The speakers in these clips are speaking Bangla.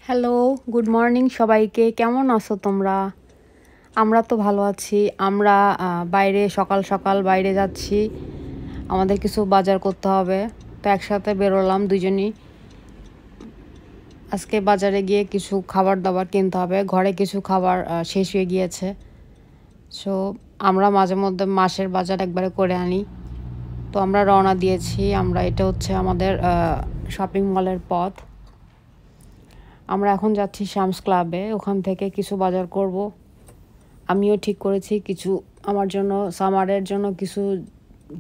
হ্যালো, গুড মর্নিং সবাইকে। কেমন আছো তোমরা? আমরা তো ভালো আছি। আমরা বাইরে সকাল সকাল বাইরে যাচ্ছি। আমাদের কিছু বাজার করতে হবে, তো একসাথে বেরোলাম দুজনই। আজকে বাজারে গিয়ে কিছু খাবার দাবার কিনতে হবে। ঘরে কিছু খাবার শেষ হয়ে গিয়েছে। সো আমরা মাঝে মধ্যে মাসের বাজার একবারে করে আনি। তো আমরা রওনা দিয়েছি। এটা হচ্ছে আমাদের শপিং মলের পথ। আমরা এখন যাচ্ছি শামস ক্লাবে। ওখান থেকে কিছু বাজার করব। আমিও ঠিক করেছি কিছু আমার জন্য সামারের জন্য কিছু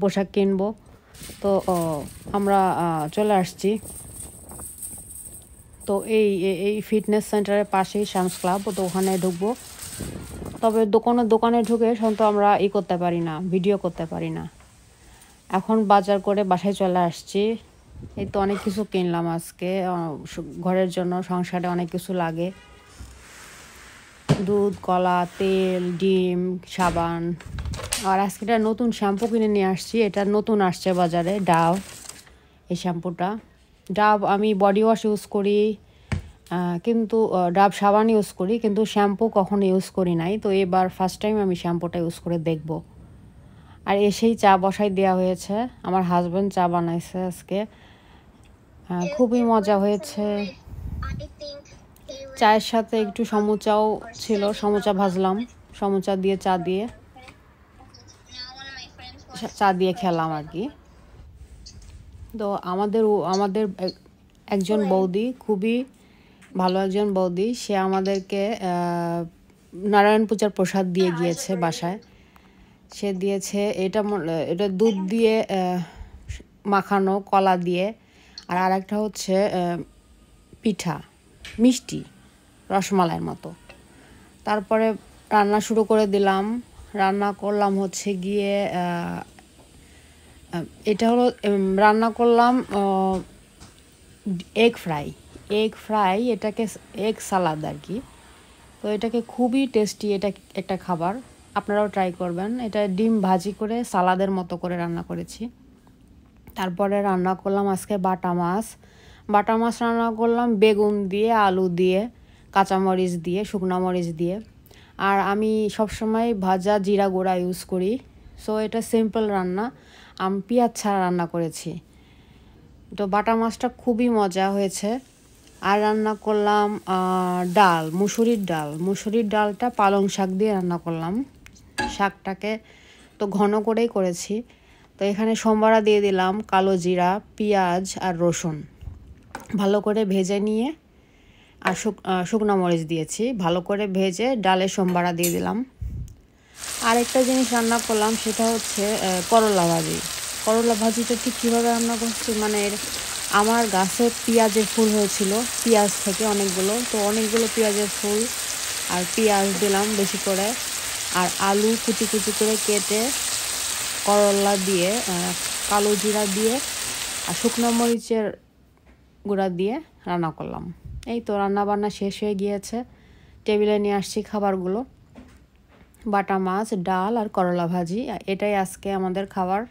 পোশাক কিনবো। তো আমরা চলে আসছি। তো এই ফিটনেস সেন্টারের পাশেই শামস ক্লাব, তো ওখানে ঢুকবো। তবে দোকানে ঢুকে তো আমরা করতে পারি না, ভিডিও করতে পারি না। এখন বাজার করে বাসায় চলে আসছি। এই তো অনেক কিছু কিনলাম আজকে। ঘরের জন্য সংসারে অনেক কিছু লাগে, দুধ, কলা, তেল, ডিম, সাবান। আর আজকে একটা নতুন শ্যাম্পু কিনে নিয়ে আসছি। এটা নতুন আসছে বাজারে, ডাভ। এই শ্যাম্পুটা ডাভ, আমি বডি ওয়াশ ইউজ করি, কিন্তু ডাভ সাবান ইউজ করি, কিন্তু শ্যাম্পু কখনো ইউজ করি নাই। তো এবার ফার্স্ট টাইম আমি শ্যাম্পুটা ইউজ করে দেখব। আর এসেই চা বসাই দেওয়া হয়েছে। আমার হাজব্যান্ড চা বানাইছে আজকে। খুবই মজা হয়েছে। চায়ের সাথে একটু সমুচাও ছিল, সমুচা ভাজলাম, সমুচা দিয়ে চা দিয়ে খেলাম আর কি। তো আমাদের একজন বৌদি, খুবই ভালো একজন বৌদি, সে আমাদেরকে নারায়ণ পূজার প্রসাদ দিয়ে গিয়েছে বাসায়। সে দিয়েছে এটা দুধ দিয়ে মাখানো, কলা দিয়ে। আর আরেকটা হচ্ছে পিঠা, মিষ্টি, রসমালাইয়ের মতো। তারপরে রান্না শুরু করে দিলাম। রান্না করলাম হচ্ছে গিয়ে রান্না করলাম এগ ফ্রাই, এটাকে এগ সালাদ আর কি। তো এটাকে খুবই টেস্টি, এটা একটা খাবার, আপনারাও ট্রাই করবেন। এটা ডিম ভাজি করে সালাদের মতো করে রান্না করেছি। তারপরে রান্না করলাম আজকে বাটা মাছ রান্না করলাম বেগুন দিয়ে, আলু দিয়ে, কাঁচামরিচ দিয়ে, শুকনো মরিচ দিয়ে। আর আমি সবসময় ভাজা জিরা গুঁড়া ইউজ করি। সো এটা সিম্পল রান্না। আমি পেঁয়াজ ছাড়া রান্না করেছি। তো বাটা মাছটা খুবই মজা হয়েছে। আর রান্না করলাম মুসুরির ডালটা পালং শাক দিয়ে রান্না করলাম। শাকটাকে তো ঘন করেই করেছি। তো এখানে সম্বারা দিয়ে দিলাম, কালো জিরা, পেঁয়াজ আর রসুন ভালো করে ভেজে নিয়ে, আর শুকনো মরিচ দিয়েছি। ভালো করে ভেজে ডালে সম্বারা দিয়ে দিলাম। আরেকটা জিনিস রান্না করলাম, সেটা হচ্ছে করলা ভাজিটা ঠিক কীভাবে রান্না করছি, আমার গাছে পেঁয়াজের ফুল হয়েছিল, পেঁয়াজ থেকে অনেকগুলো পেঁয়াজের ফুল, আর পেঁয়াজ দিলাম বেশি করে, আর আলু কুচি কুচি করে কেটে, করলা দিয়ে, কালো জিরা দিয়ে, আর শুকনো মরিচের গুঁড়া দিয়ে রান্না করলাম। এই তো রান্না বান্না শেষ হয়ে গিয়েছে। টেবিলে নিয়ে আসছি খাবারগুলো, বাটা মাছ, ডাল আর করলা ভাজি। এটাই আজকে আমাদের খাবার।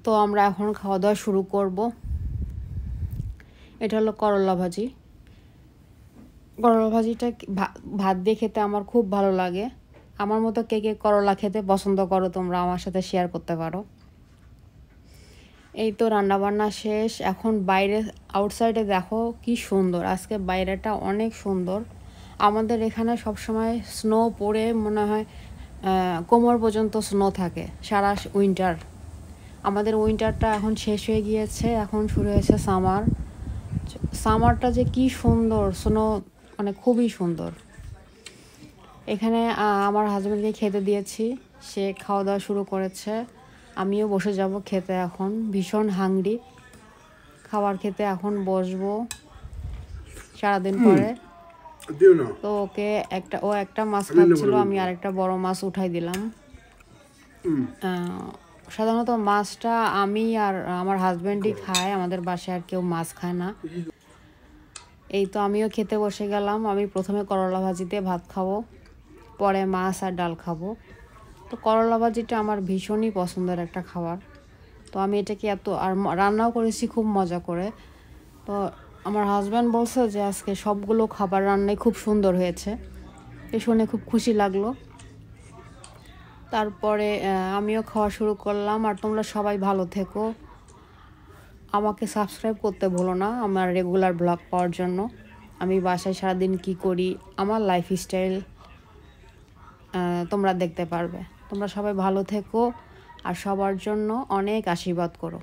তো আমরা এখন খাওয়া দাওয়া শুরু করব। এটা হলো করলা ভাজিটা ভাত দিয়ে খেতে আমার খুব ভালো লাগে। আমার মতো কে কে করলা খেতে পছন্দ করো তোমরা আমার সাথে শেয়ার করতে পারো। এই তো রান্নাবান্না শেষ। এখন বাইরে আউটসাইডে দেখো কি সুন্দর, আজকে বাইরেটা অনেক সুন্দর। আমাদের এখানে সবসময় স্নো পড়ে, মনে হয় কোমর পর্যন্ত স্নো থাকে সারা উইন্টার। আমাদের উইন্টারটা এখন শেষ হয়ে গিয়েছে, এখন শুরু হয়েছে সামারটা যে কি সুন্দর, স্নো খুবই সুন্দর। এখানে আমার হাজব্যান্ডকে খেতে দিয়েছি, সে খাওয়া দাওয়া শুরু করেছে। আমিও বসে যাব খেতে, এখন ভীষণ হাংরি। খাবার খেতে এখন বসবো সারাদিন পরে। তো ও একটা মাছ খাচ্ছিল, আমি আরেকটা বড় মাছ উঠাই দিলাম। সাধারণত মাছটা আমি আর আমার হাজব্যান্ডই খায়, আমাদের বাসায় আর কেউ মাছ খায় না। এই তো আমিও খেতে বসে গেলাম। আমি প্রথমে করলা ভাজিতে ভাত খাবো, পরে মাছ আর ডাল খাবো। তো করলা ভাজিটা আমার ভীষণই পছন্দের একটা খাবার। তো আমি এটাকে রান্নাও করেছি খুব মজা করে। তো আমার হাজব্যান্ড বলছে যে আজকে সবগুলো খাবার রান্নাই খুব সুন্দর হয়েছে, এ শুনে খুব খুশি লাগলো। তারপরে আমিও খাওয়া শুরু করলাম। আর তোমরা সবাই ভালো থেকো, আমাকে সাবস্ক্রাইব করতে ভুলো না আমার রেগুলার ব্লগ পাওয়ার জন্য। আমি বাসায় সারাদিন কি করি, আমার লাইফস্টাইল তোমরা দেখতে পারবে। তোমরা সবাই ভালো থেকো আর সবার জন্য অনেক আশীর্বাদ করো।